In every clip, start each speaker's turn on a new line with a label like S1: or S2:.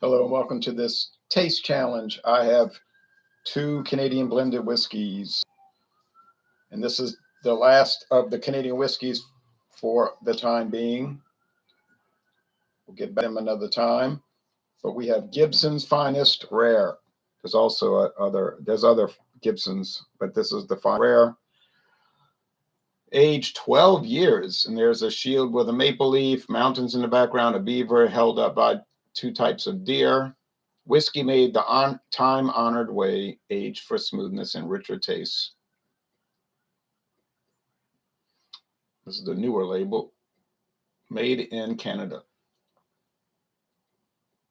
S1: Hello and welcome to this taste challenge. I have two Canadian blended whiskeys, and this is the last of the Canadian whiskeys for the time being. We'll get back to them another time, but we have Gibson's Finest Rare. There's also there's other Gibsons, but this is the rare. Aged 12 years, and there's a shield with a maple leaf, mountains in the background, a beaver held up by two types of deer. Whiskey made the time-honored way, aged for smoothness and richer taste. This is the newer label, made in Canada.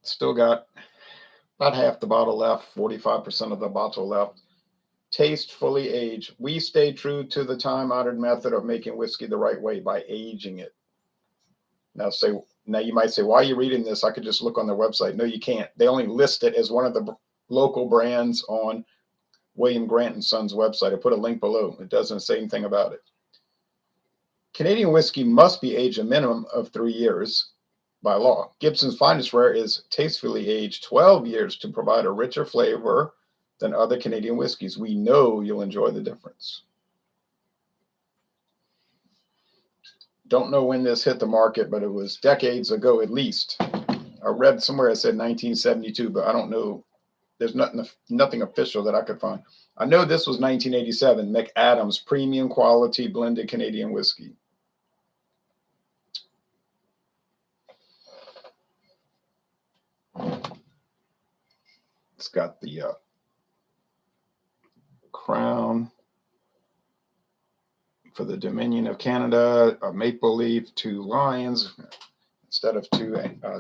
S1: Still got about half the bottle left, 45% of the bottle left. Taste fully aged. We stay true to the time-honored method of making whiskey the right way by aging it. Now you might say, why are you reading this? I could just look on their website. No, you can't. They only list it as one of the local brands on William Grant and Sons website. I put a link below. It doesn't say anything about it. Canadian whiskey must be aged a minimum of 3 years by law. Gibson's Finest Rare is tastefully aged 12 years to provide a richer flavor than other Canadian whiskeys. We know you'll enjoy the difference. Don't know when this hit the market, but it was decades ago at least. I read somewhere it said 1972, but I don't know. There's nothing official that I could find. I know this was 1987, McAdams premium quality blended Canadian whiskey. It's got the crown for the Dominion of Canada, a maple leaf, 2 lions instead of 2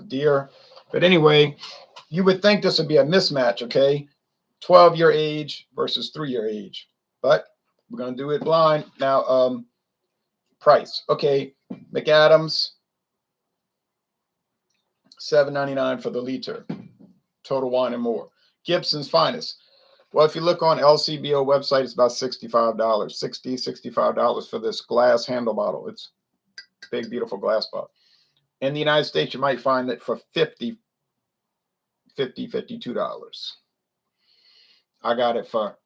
S1: deer. But anyway, you would think this would be a mismatch, okay? 12-year age versus 3-year age. But we're going to do it blind. Now, price. Okay, McAdams, $7.99 for the liter. Total Wine and More. Gibson's Finest. Well, if you look on LCBO website, it's about $65, $65 for this glass handle bottle. It's a big, beautiful glass bottle. In the United States, you might find it for $52. I got it for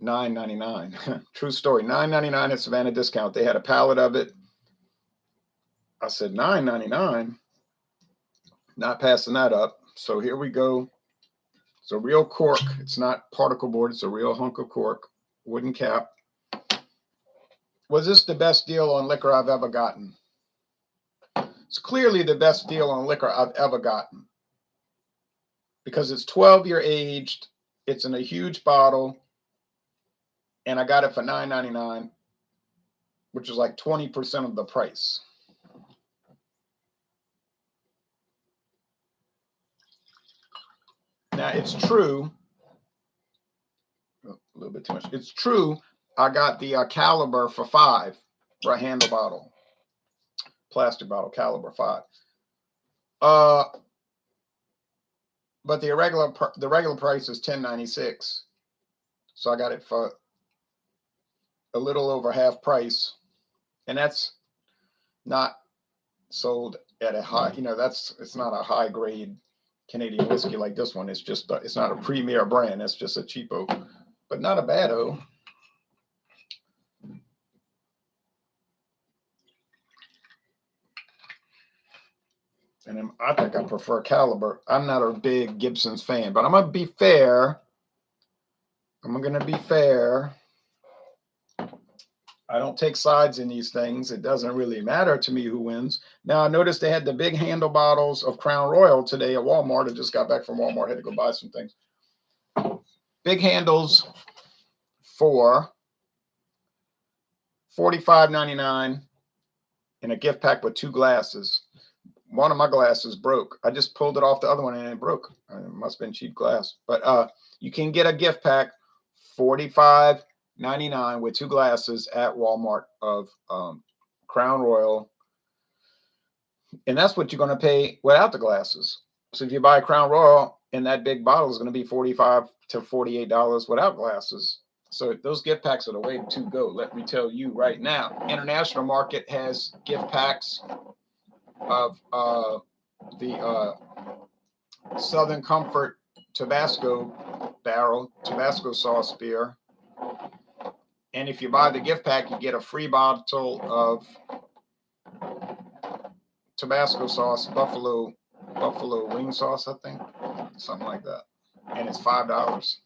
S1: $9.99. True story. $9.99 at Savannah Discount. They had a pallet of it. I said $9.99. Not passing that up. So here we go. It's a real cork. It's not particle board. It's a real hunk of cork. Wooden cap. Was this the best deal on liquor I've ever gotten? It's clearly the best deal on liquor I've ever gotten. Because it's 12-year aged. It's in a huge bottle. And I got it for $9.99, which is like 20% of the price. Now, it's true, a little bit too much. It's true, I got the caliber for $5 for a handle bottle, plastic bottle, caliber 5. But the regular price is $10.96. So I got it for a little over half price. And that's not sold at a high, it's not a high grade Canadian whiskey like this one. It's just it's not a premier brand. It's just a cheapo, but not a bad-o. And I think I prefer caliber. I'm not a big Gibson's fan, but I'm gonna be fair. I don't take sides in these things. It doesn't really matter to me who wins. Now, I noticed they had the big handle bottles of Crown Royal today at Walmart. I just got back from Walmart. I had to go buy some things. Big handles for $45.99 in a gift pack with 2 glasses. One of my glasses broke. I just pulled it off the other one and it broke. It must have been cheap glass. But you can get a gift pack, $45.99 with 2 glasses at Walmart of Crown Royal. And that's what you're going to pay without the glasses. So if you buy Crown Royal, and that big bottle is going to be $45 to $48 without glasses. So those gift packs are the way to go. Let me tell you right now. International market has gift packs of the Southern Comfort Tabasco barrel, Tabasco sauce beer. And if you buy the gift pack, you get a free bottle of Tabasco sauce, buffalo wing sauce, I think, something like that. And it's $5.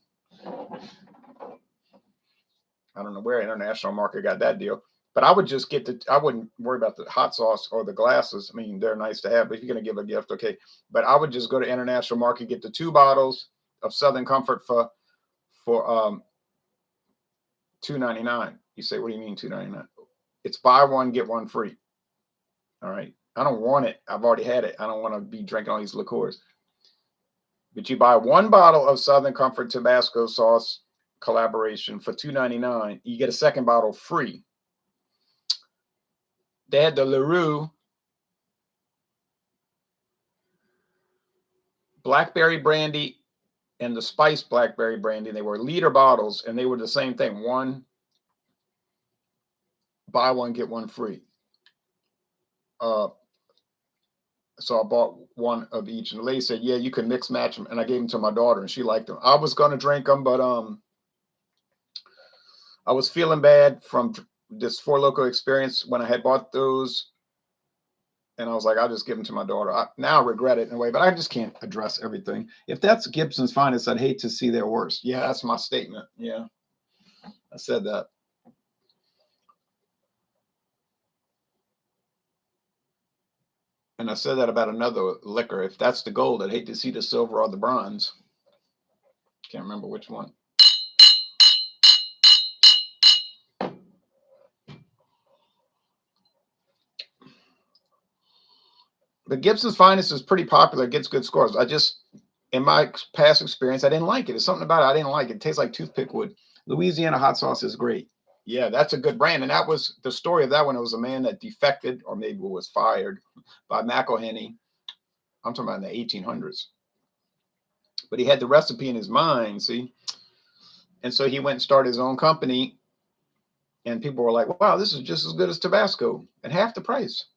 S1: I don't know where International Market got that deal, but I would just get I wouldn't worry about the hot sauce or the glasses. I mean, they're nice to have, but if you're going to give a gift, okay. But I would just go to International Market, get the 2 bottles of Southern Comfort for $2.99. You say, what do you mean $2.99? It's buy one, get one free. All right. I don't want it. I've already had it. I don't want to be drinking all these liqueurs. But you buy 1 bottle of Southern Comfort Tabasco sauce collaboration for $2.99. You get a second bottle free. They had the LaRue blackberry brandy and the spiced blackberry brandy. They were liter bottles, and they were the same thing. 1 buy one, get one free. So I bought 1 of each, and the lady said, yeah, you can mix match them. And I gave them to my daughter, and she liked them. I was going to drink them, but I was feeling bad from this Four Loko experience when I had bought those. And I was like, I'll just give them to my daughter. I now regret it in a way, but I just can't address everything. If that's Gibson's finest, I'd hate to see their worst. Yeah, that's my statement. Yeah, I said that. And I said that about another liquor. If that's the gold, I'd hate to see the silver or the bronze. Can't remember which one. But Gibson's Finest is pretty popular. It gets good scores. In my past experience, I didn't like it. It's something about it I didn't like. It tastes like toothpick wood. Louisiana hot sauce is great. Yeah, that's a good brand. And that was the story of that one. It was a man that defected or maybe was fired by McElhenney. I'm talking about in the 1800s. But he had the recipe in his mind, see? And so he went and started his own company. And people were like, wow, this is just as good as Tabasco at half the price.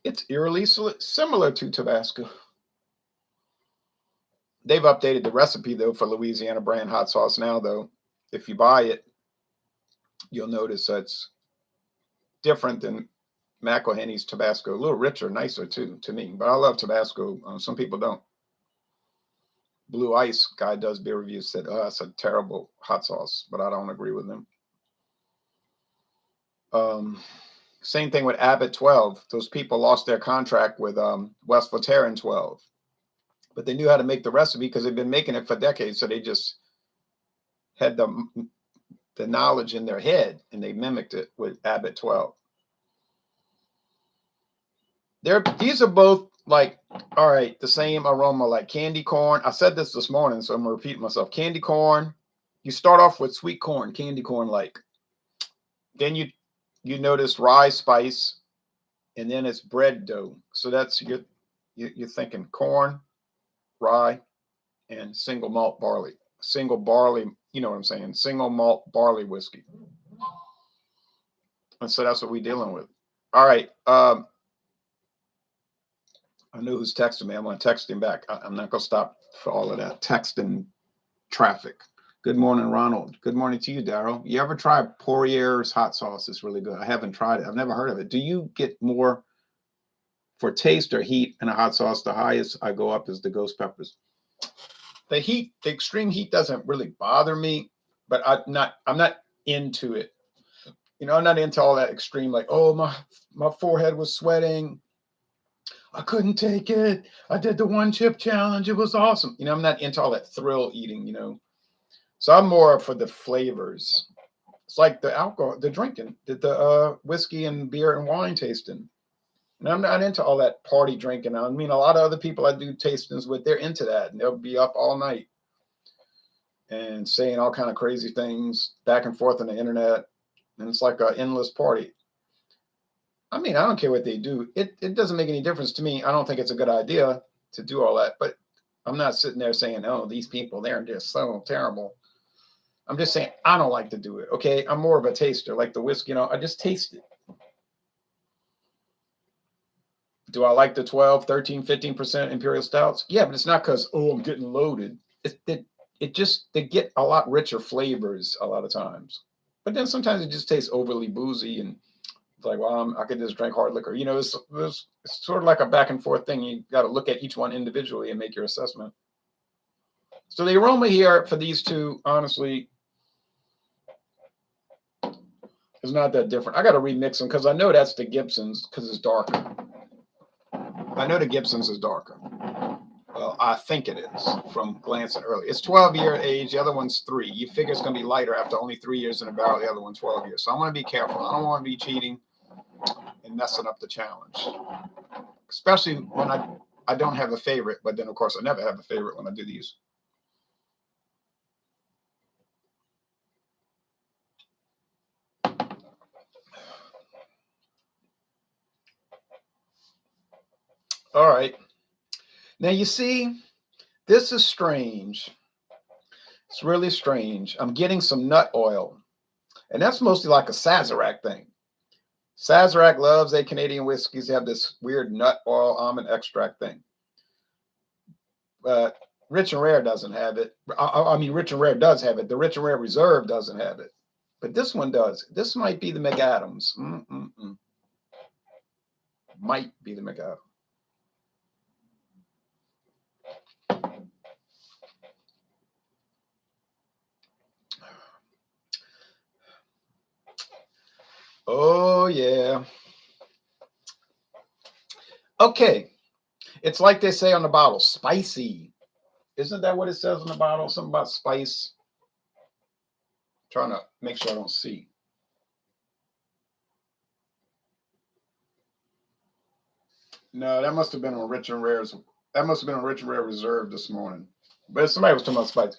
S1: It's eerily similar to Tabasco. They've updated the recipe, though, for Louisiana brand hot sauce now, though. If you buy it, you'll notice that's different than McElhenney's Tabasco. A little richer, nicer, too, to me. But I love Tabasco. Some people don't. Blue Ice guy does beer reviews, said, oh, it's a terrible hot sauce, but I don't agree with him. Same thing with Abbott 12. Those people lost their contract with West Lateran 12. But they knew how to make the recipe because they've been making it for decades. So they just had the knowledge in their head, and they mimicked it with Abbott 12. These are both like, all right, the same aroma, like candy corn. I said this morning, so I'm going to repeat myself. Candy corn. You start off with sweet corn, candy corn like. Then you notice rye spice, and then it's bread dough. So that's you're thinking corn, rye, and single malt barley. Single barley, you know what I'm saying? Single malt barley whiskey. And so that's what we're dealing with. All right. I know who's texting me. I'm going to text him back. I'm not going to stop for all of that texting traffic. Good morning, Ronald. Good morning to you, Daryl. You ever try Poirier's hot sauce? It's really good. I haven't tried it. I've never heard of it. Do you get more for taste or heat in a hot sauce? The highest I go up is the ghost peppers. The heat, the extreme heat doesn't really bother me, but I'm not into it. You know, I'm not into all that extreme, like, oh, my forehead was sweating. I couldn't take it. I did the 1 chip challenge. It was awesome. You know, I'm not into all that thrill eating, you know. So I'm more for the flavors. It's like the alcohol, the drinking, the whiskey and beer and wine tasting. And I'm not into all that party drinking. I mean, a lot of other people I do tastings with, they're into that. And they'll be up all night and saying all kind of crazy things back and forth on the internet. And it's like an endless party. I mean, I don't care what they do. It doesn't make any difference to me. I don't think it's a good idea to do all that. But I'm not sitting there saying, oh, these people, they're just so terrible. I'm just saying I don't like to do it, okay? I'm more of a taster, like the whiskey, you know, I just taste it. Do I like the 12, 13, 15% imperial stouts? Yeah, but it's not because, oh, I'm getting loaded. It just, they get a lot richer flavors a lot of times. But then sometimes it just tastes overly boozy and it's like, well, I could just drink hard liquor. It's sort of like a back and forth thing. You got to look at each one individually and make your assessment. So the aroma here for these two, honestly, is not that different. I got to remix them because I know that's the Gibson's because it's darker. I know the Gibson's is darker. Well, I think it is from glancing early. It's 12-year age. The other one's 3. You figure it's going to be lighter after only 3 years in a barrel. The other one 12 years. So I want to be careful. I don't want to be cheating and messing up the challenge, especially when I don't have a favorite. But then, of course, I never have a favorite when I do these. All right. Now, you see, this is strange. It's really strange. I'm getting some nut oil, and that's mostly like a Sazerac thing. Sazerac loves their Canadian whiskeys. They have this weird nut oil almond extract thing. But Rich and Rare doesn't have it. I mean, Rich and Rare does have it. The Rich and Rare Reserve doesn't have it. But this one does. This might be the McAdams. Might be the McAdams. Oh, yeah. Okay. It's like they say on the bottle, spicy. Isn't that what it says on the bottle? Something about spice. I'm trying to make sure I don't see. No, that must have been on Rich and Rare's. That must have been on Rich and Rare Reserve this morning. But somebody was talking about spicy.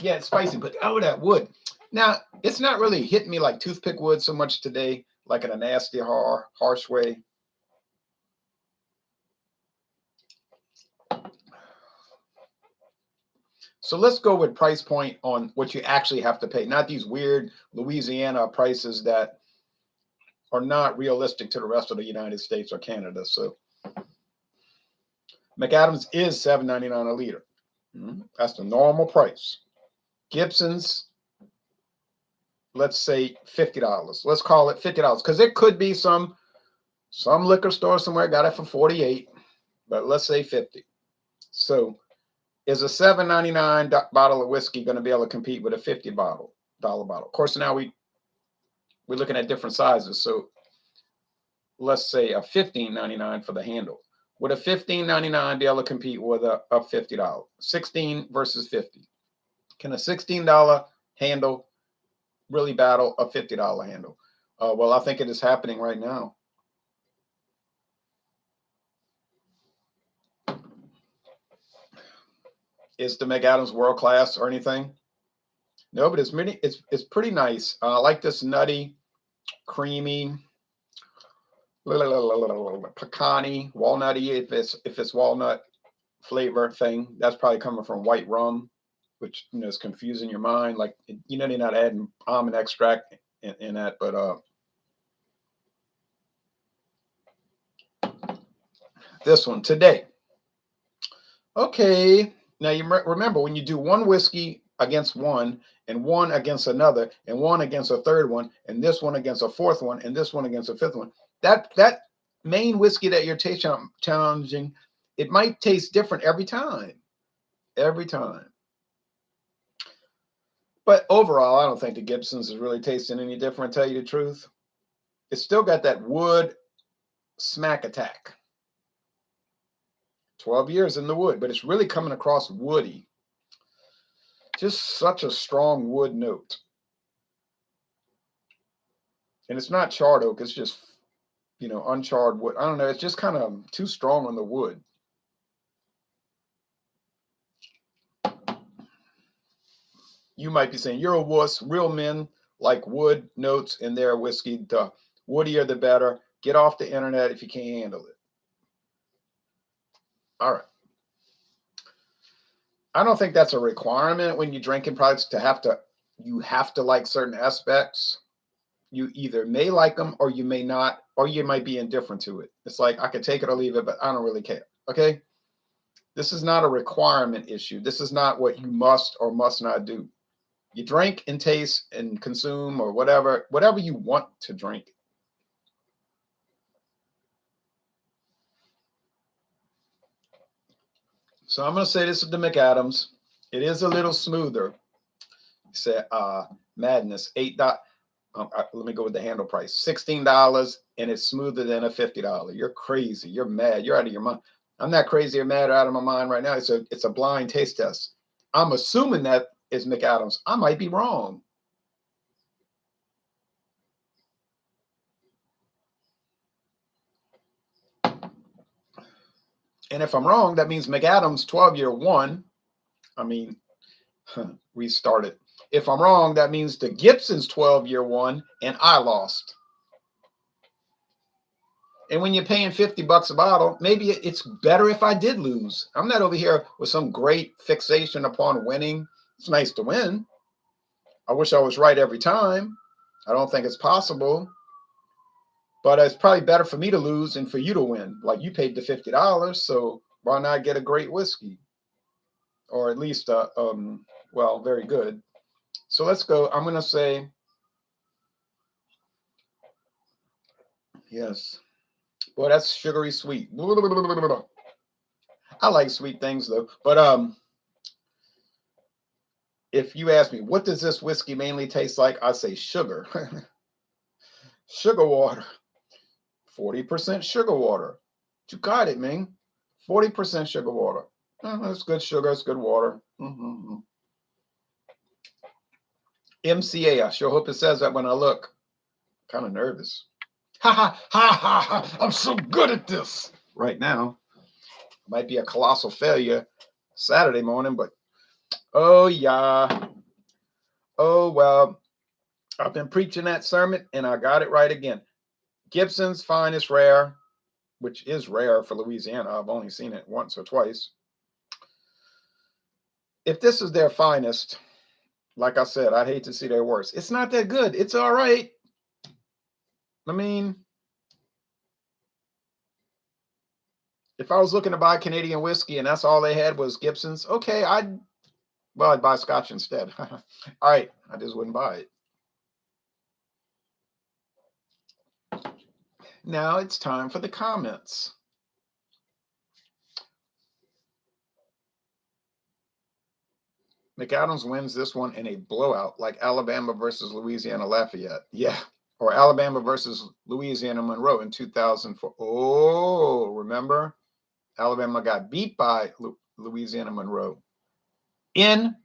S1: Yeah, it's spicy, but oh, that wood. Now, it's not really hitting me like toothpick wood so much today, like in a nasty, harsh way. So let's go with price point on what you actually have to pay, not these weird Louisiana prices that are not realistic to the rest of the United States or Canada. So McAdams is $7.99 a liter. That's the normal price. Gibson's, let's say $50. Let's call it $50 because it could be some liquor store somewhere got it for 48, but let's say 50. So is a $7.99 bottle of whiskey going to be able to compete with a $50 bottle? Of course, now we're looking at different sizes. So let's say a $15.99 for the handle. Would a $15.99 be able to compete with a $50? 16 versus 50. Can a $16 handle really battle a $50 handle? Well, I think it is happening right now. Is the McAdams world class or anything? No, but it's pretty nice. I like this nutty, creamy, pecany, walnutty. If it's walnut flavor thing, that's probably coming from white rum, which is confusing your mind. Like they're not adding almond extract in that, but this one today. Okay, now you remember when you do one whiskey against one, and one against another, and one against a third one, and this one against a fourth one, and this one against a fifth one. That main whiskey that you're challenging, it might taste different every time. Every time. But overall, I don't think the Gibson's is really tasting any different, to tell you the truth. It's still got that wood smack attack. 12 years in the wood, but it's really coming across woody. Just such a strong wood note. And it's not charred oak, it's just, uncharred wood. I don't know, it's just kind of too strong on the wood. You might be saying, you're a wuss. Real men like wood notes in their whiskey. The woodier, the better. Get off the internet if you can't handle it. All right. I don't think that's a requirement when you're drinking products you have to like certain aspects. You either may like them or you may not, or you might be indifferent to it. It's like, I could take it or leave it, but I don't really care. Okay. This is not a requirement issue. This is not what you must or must not do. You drink and taste and consume or whatever you want to drink. So I'm going to say this is the McAdams. It is a little smoother. Say Madness, $8. Let me go with the handle price, $16, and it's smoother than a $50. You're crazy. You're mad. You're out of your mind. I'm not crazy or mad or out of my mind right now. It's a blind taste test. I'm assuming that is McAdams. I might be wrong. And if I'm wrong, that means McAdams 12-year won. I mean, restarted. If I'm wrong, that means the Gibson's 12-year won and I lost. And when you're paying $50 a bottle, maybe it's better if I did lose. I'm not over here with some great fixation upon winning. It's nice to win. I wish I was right every time. I don't think it's possible. But it's probably better for me to lose and for you to win. Like, you paid the $50, so why not get a great whiskey? Or at least, well, very good. So let's go. I'm going to say, yes. Boy, that's sugary sweet. I like sweet things, though. But if you ask me, what does this whiskey mainly taste like? I say sugar. Sugar water. 40% sugar water. You got it, man. 40% sugar water. It's good sugar. It's good water. MCA. I sure hope it says that when I look. Kind of nervous. Ha ha ha ha ha. I'm so good at this right now. Might be a colossal failure Saturday morning, but oh yeah. Oh well. I've been preaching that sermon and I got it right again. Gibson's Finest Rare, which is rare for Louisiana. I've only seen it once or twice. If this is their finest, like I said, I'd hate to see their worst. It's not that good. It's all right. I mean, if I was looking to buy Canadian whiskey and that's all they had was Gibson's, okay, I'd buy Scotch instead. All right, I just wouldn't buy it. Now it's time for the comments. McAdams wins this one in a blowout, like Alabama versus Louisiana Lafayette. Yeah. Or Alabama versus Louisiana Monroe in 2004. Oh, remember? Alabama got beat by Louisiana Monroe in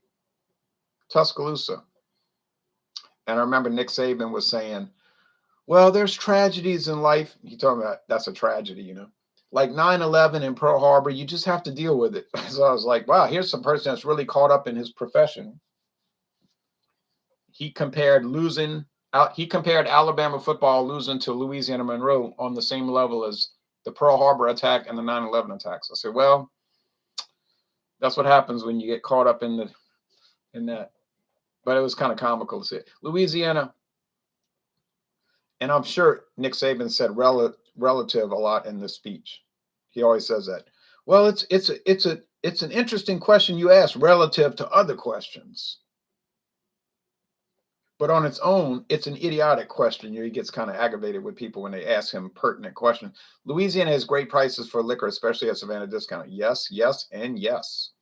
S1: Tuscaloosa. And I remember Nick Saban was saying, well, there's tragedies in life. You're talking about that's a tragedy, you know, like 9/11 in Pearl Harbor. You just have to deal with it. So I was like, wow, here's some person that's really caught up in his profession. He compared Alabama football losing to Louisiana Monroe on the same level as the Pearl Harbor attack and the 9/11 attacks. I said, well, that's what happens when you get caught up in that. But it was kind of comical to see Louisiana. And I'm sure Nick Saban said relative a lot in this speech. He always says that. Well, it's an interesting question you ask relative to other questions. But on its own, it's an idiotic question. He gets kind of aggravated with people when they ask him pertinent questions. Louisiana has great prices for liquor, especially at Savannah Discount. Yes, yes, and yes.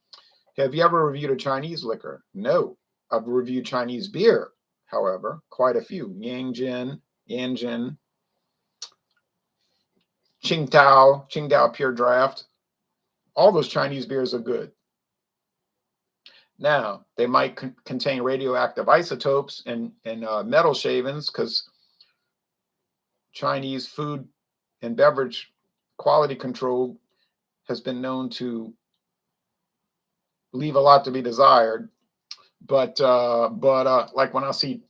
S1: Have you ever reviewed a Chinese liquor? No. I've reviewed Chinese beer, however, quite a few. Yanjin, Qingdao Pure Draft. All those Chinese beers are good. Now, they might contain radioactive isotopes and metal shavings because Chinese food and beverage quality control has been known to leave a lot to be desired. But like when I see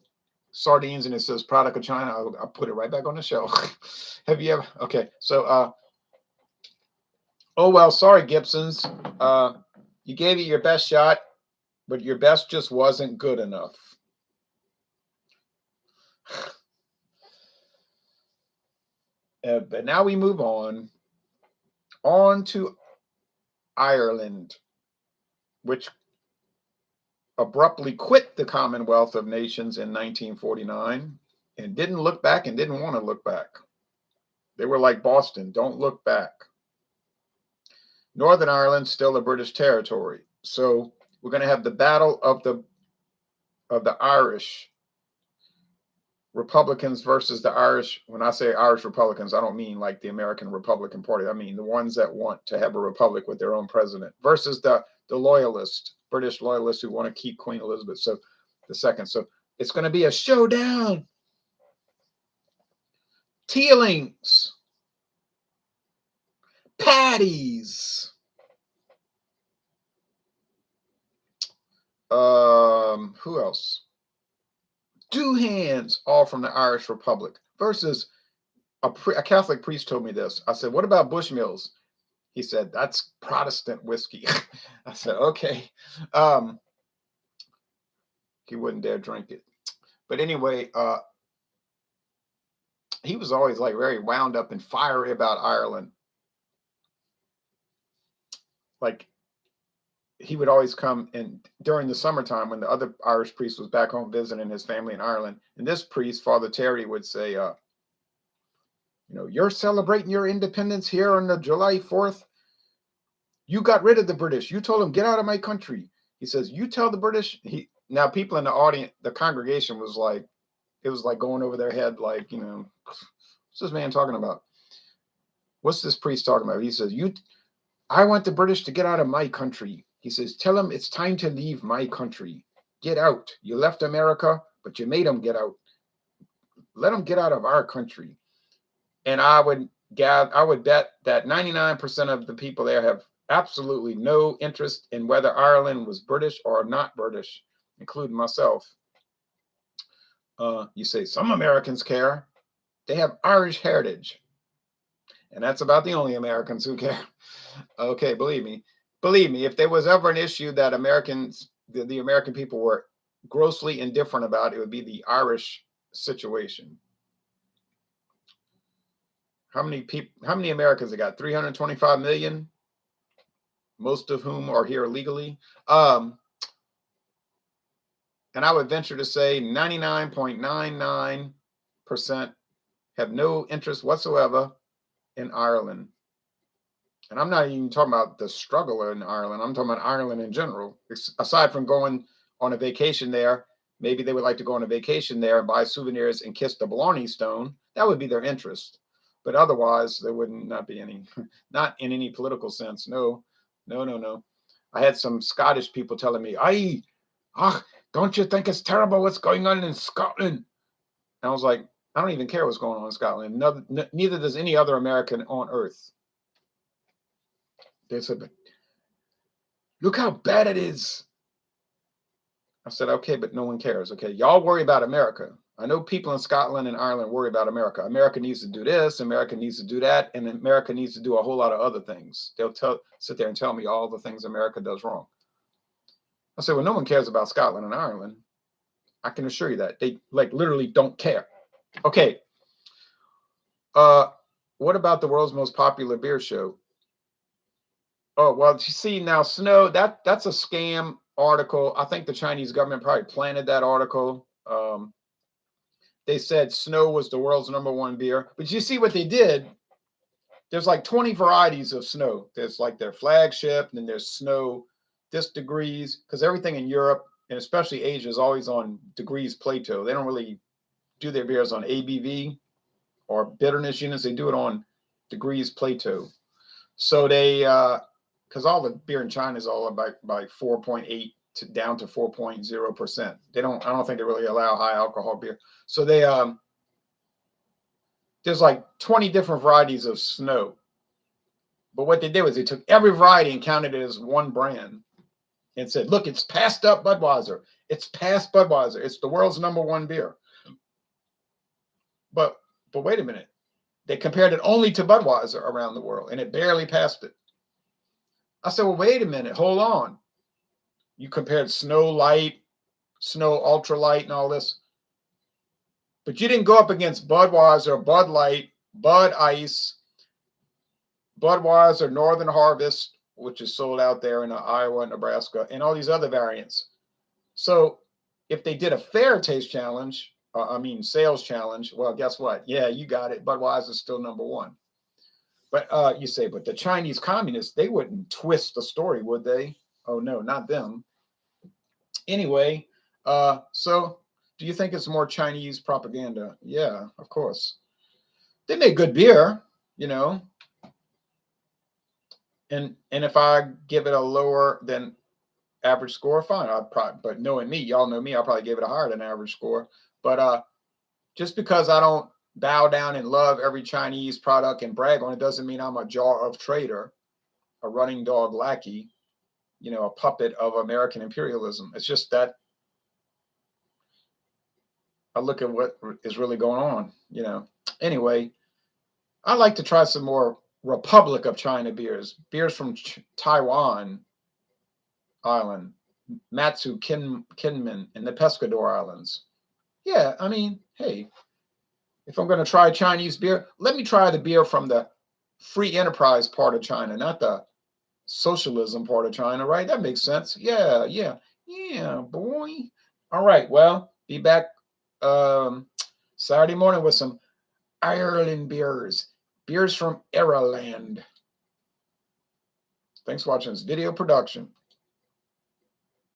S1: sardines and it says product of China, I'll put it right back on the shelf. Have you ever? Okay, so oh well, sorry, Gibson's. You gave it your best shot, but your best just wasn't good enough. But now we move on to Ireland, which abruptly quit the Commonwealth of Nations in 1949 and didn't look back and didn't want to look back. They were like Boston, don't look back. Northern Ireland still a British territory. So we're going to have the battle of the Irish Republicans versus the Irish. When I say Irish Republicans, I don't mean like the American Republican Party. I mean the ones that want to have a republic with their own president versus the loyalists, British loyalists who want to keep Queen Elizabeth II. So it's going to be a showdown. Tealings, patties, who else? Doohans, all from the Irish Republic, versus a Catholic priest told me this. I said, what about Bushmills? He said, that's Protestant whiskey. I said, okay. He wouldn't dare drink it. But anyway, he was always like very wound up and fiery about Ireland. Like he would always come in during the summertime when the other Irish priest was back home visiting his family in Ireland. And this priest, Father Terry, would say, you're celebrating your independence here on the July 4th. You got rid of the British. You told them, get out of my country. He says, you tell the British. Now people in the audience, the congregation was like, it was like going over their head, like, what's this man talking about? What's this priest talking about? He says, I want the British to get out of my country. He says, tell them it's time to leave my country. Get out. You left America, but you made them get out. Let them get out of our country. And I would bet that 99% of the people there have absolutely no interest in whether Ireland was British or not British, including myself. You say some Americans care. They have Irish heritage. And that's about the only Americans who care. Okay, believe me, if there was ever an issue that the American people were grossly indifferent about, it would be the Irish situation. How many Americans they got? 325 million, most of whom are here legally. And I would venture to say 99.99% have no interest whatsoever in Ireland. And I'm not even talking about the struggle in Ireland. I'm talking about Ireland in general. Aside from going on a vacation there, maybe they would like to go on a vacation there and buy souvenirs and kiss the Blarney Stone. That would be their interest. But otherwise, there would not be any, not in any political sense. No. I had some Scottish people telling me, don't you think it's terrible what's going on in Scotland? And I was like, I don't even care what's going on in Scotland. Neither does any other American on earth. They said, look how bad it is. I said, okay, but no one cares. Okay, y'all worry about America. I know people in Scotland and Ireland worry about America. America needs to do this, America needs to do that, and America needs to do a whole lot of other things. They'll sit there and tell me all the things America does wrong. I said, well, no one cares about Scotland and Ireland. I can assure you that. They literally don't care. Okay. What about the world's most popular beer show? Oh, well, you see now, Snow, that's a scam article. I think the Chinese government probably planted that article. They said Snow was the world's #1 beer. But you see what they did? There's like 20 varieties of Snow. There's like their flagship, and then there's Snow this degrees, because everything in Europe, and especially Asia, is always on degrees Plato. They don't really do their beers on ABV or bitterness units. They do it on degrees Plato. So they, because all the beer in China is all about by 4.8 to down to 4.0%. I don't think they really allow high alcohol beer. So they, there's like 20 different varieties of Snow. But what they did was they took every variety and counted it as one brand and said, look, it's passed up Budweiser. It's past Budweiser. It's the world's #1 beer. But wait a minute. They compared it only to Budweiser around the world, and it barely passed it. I said, well, wait a minute. Hold on. You compared Snow Light, Snow Ultra Light, and all this. But you didn't go up against Budweiser, Bud Light, Bud Ice, Budweiser, Northern Harvest, which is sold out there in Iowa, Nebraska, and all these other variants. So if they did a fair taste challenge, sales challenge, well, guess what? Yeah, you got it. Budweiser's still number one. But you say, but the Chinese communists, they wouldn't twist the story, would they? Oh, no, not them. Anyway, so do you think it's more Chinese propaganda? Yeah, of course. They make good beer, you know, and if I give it a lower than average score, fine. I'd probably, but knowing me, y'all know me, I'll probably give it a higher than average score. But just because I don't bow down and love every Chinese product and brag on it doesn't mean I'm a jar of trader, a running dog lackey, a puppet of American imperialism. It's just that I look at what is really going on. Anyway, I like to try some more Republic of China beers from Taiwan Island, Matsu, Kinmen, and the Pescador Islands. Yeah, hey, if I'm going to try Chinese beer, let me try the beer from the free enterprise part of China, not the socialism part of China, right? That makes sense. Yeah, boy. All right, well, be back Saturday morning with some Ireland beers from Ireland. Thanks for watching this video production.